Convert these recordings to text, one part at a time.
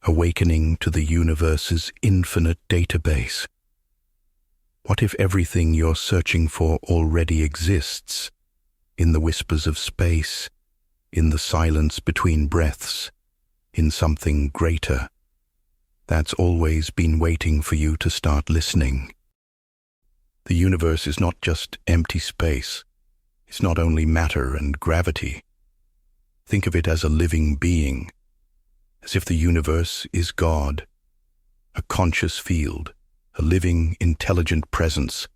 awakening to the universe's infinite database. What if everything you're searching for already exists, in the whispers of space, in the silence between breaths, in something greater that's always been waiting for you to start listening? The universe is not just empty space. It's not only matter and gravity. Think of it as a living being, as if the universe is God, a conscious field, a living, intelligent presence,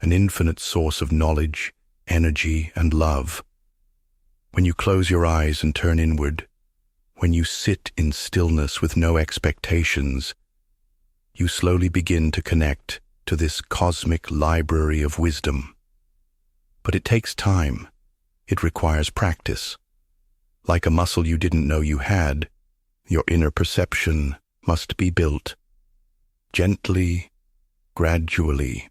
an infinite source of knowledge, energy, and love. When you close your eyes and turn inward, when you sit in stillness with no expectations, you slowly begin to connect to this cosmic library of wisdom. But it takes time. It requires practice. Like a muscle you didn't know you had, your inner perception must be built. Gently, gradually.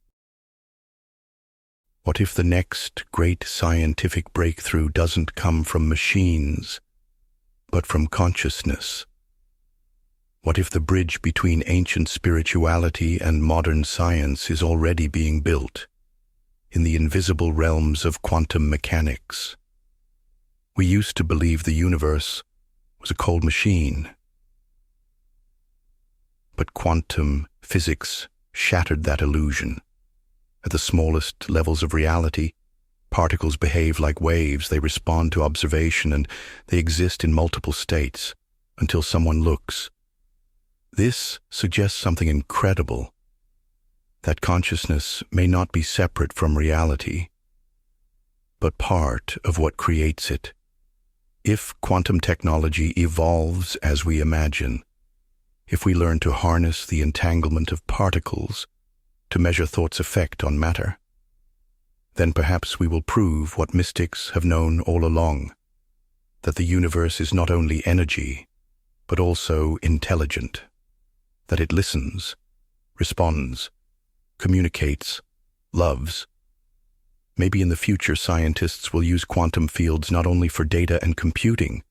What if the next great scientific breakthrough doesn't come from machines, but from consciousness? What if the bridge between ancient spirituality and modern science is already being built in the invisible realms of quantum mechanics? We used to believe the universe was a cold machine, but quantum physics shattered that illusion. At the smallest levels of reality, particles behave like waves. They respond to observation, and they exist in multiple states until someone looks. This suggests something incredible, that consciousness may not be separate from reality, but part of what creates it. If quantum technology evolves as we imagine, if we learn to harness the entanglement of particles to measure thought's effect on matter, then perhaps we will prove what mystics have known all along, that the universe is not only energy, but also intelligent, that it listens, responds, communicates, loves. Maybe in the future scientists will use quantum fields not only for data and computing,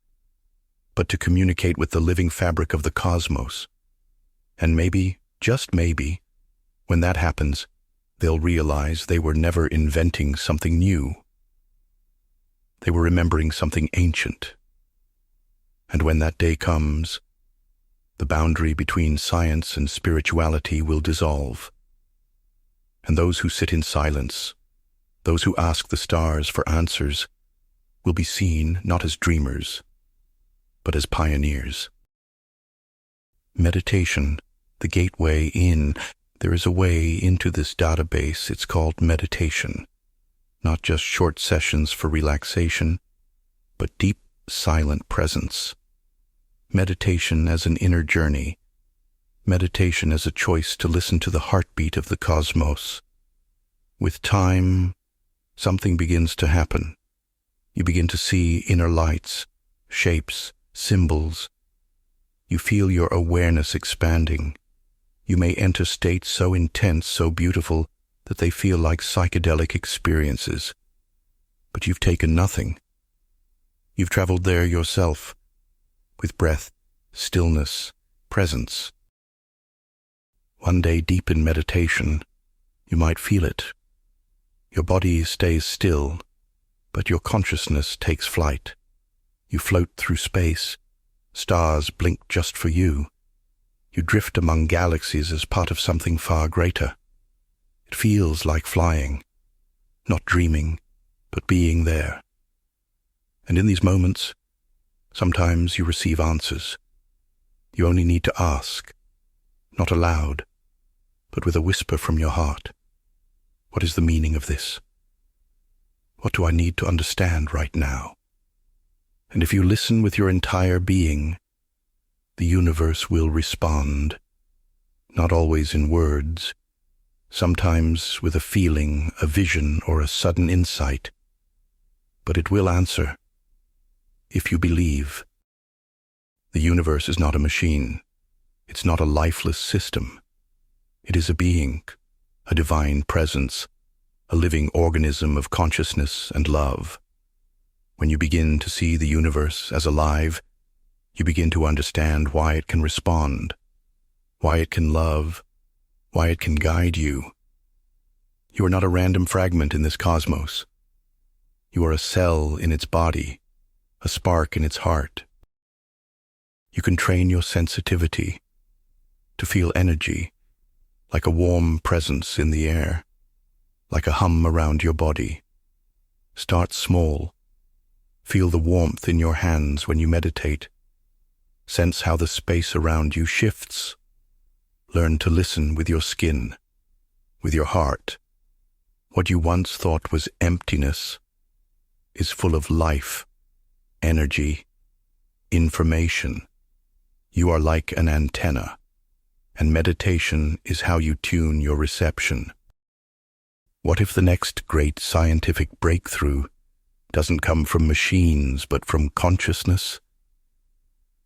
but to communicate with the living fabric of the cosmos. And maybe, just maybe, when that happens, they'll realize they were never inventing something new. They were remembering something ancient. And when that day comes, the boundary between science and spirituality will dissolve. And those who sit in silence, those who ask the stars for answers, will be seen not as dreamers, but as pioneers. Meditation, the gateway in. There is a way into this database. It's called meditation. Not just short sessions for relaxation, but deep, silent presence. Meditation as an inner journey. Meditation as a choice to listen to the heartbeat of the cosmos. With time, something begins to happen. You begin to see inner lights, shapes, symbols. You feel your awareness expanding. You may enter states so intense, so beautiful, that they feel like psychedelic experiences. But you've taken nothing. You've traveled there yourself, with breath, stillness, presence. One day deep in meditation, you might feel it. Your body stays still, but your consciousness takes flight. You float through space. Stars blink just for you. You drift among galaxies as part of something far greater. It feels like flying, not dreaming, but being there. And in these moments, sometimes you receive answers. You only need to ask, not aloud, but with a whisper from your heart. What is the meaning of this? What do I need to understand right now? And if you listen with your entire being, the universe will respond, not always in words, sometimes with a feeling, a vision, or a sudden insight, but it will answer, if you believe. The universe is not a machine. It's not a lifeless system. It is a being, a divine presence, a living organism of consciousness and love. When you begin to see the universe as alive, You begin to understand why it can respond, why it can love, why it can guide you. You are not a random fragment in this cosmos. You are a cell in its body, a spark in its heart. You can train your sensitivity to feel energy, like a warm presence in the air, like a hum around your body. Start small. Feel the warmth in your hands when you meditate. Sense how the space around you shifts. Learn to listen with your skin, with your heart. What you once thought was emptiness is full of life, energy, information. You are like an antenna, and meditation is how you tune your reception. What if the next great scientific breakthrough doesn't come from machines but from consciousness?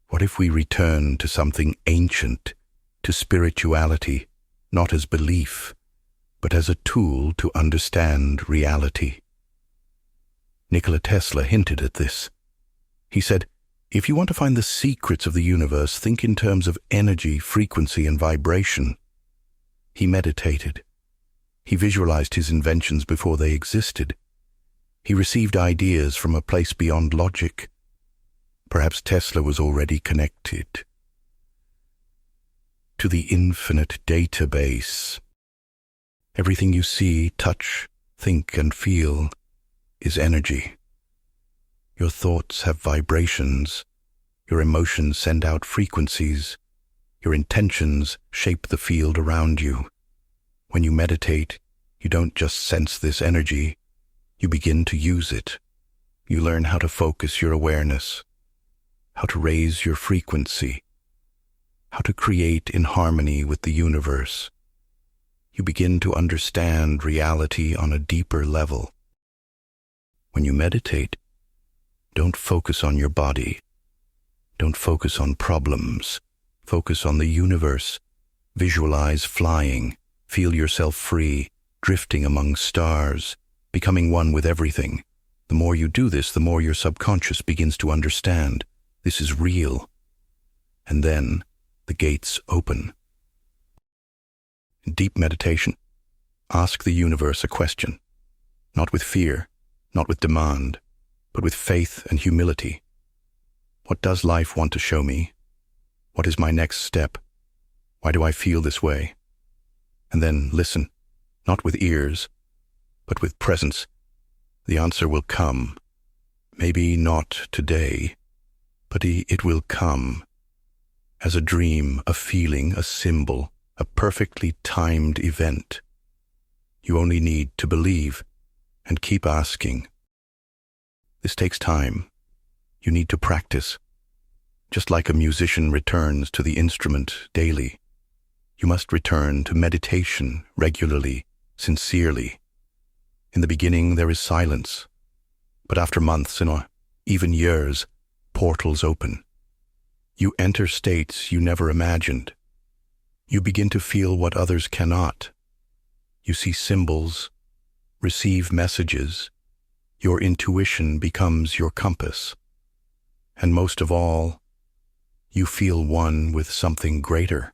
What if we return to something ancient, to spirituality, not as belief, but as a tool to understand reality? Nikola Tesla hinted at this. He said, if you want to find the secrets of the universe, think in terms of energy, frequency, and vibration. He meditated. He visualized his inventions before they existed. He received ideas from a place beyond logic. Perhaps Tesla was already connected to the infinite database. Everything you see, touch, think, and feel is energy. Your thoughts have vibrations. Your emotions send out frequencies. Your intentions shape the field around you. When you meditate, you don't just sense this energy, you begin to use it. You learn how to focus your awareness, how to raise your frequency, how to create in harmony with the universe. You begin to understand reality on a deeper level. When you meditate, don't focus on your body. Don't focus on problems. Focus on the universe. Visualize flying. Feel yourself free, drifting among stars, becoming one with everything. The more you do this, the more your subconscious begins to understand. This is real. And then the gates open. In deep meditation, ask the universe a question, not with fear, not with demand, but with faith and humility. What does life want to show me? What is my next step? Why do I feel this way? And then listen, not with ears, but with presence. The answer will come. Maybe not today, but it will come. As a dream, a feeling, a symbol, a perfectly timed event. You only need to believe and keep asking. This takes time. You need to practice. Just like a musician returns to the instrument daily, you must return to meditation regularly, sincerely. In the beginning, there is silence, but after months and even years, portals open. You enter states you never imagined. You begin to feel what others cannot. You see symbols, receive messages. Your intuition becomes your compass. And most of all, you feel one with something greater.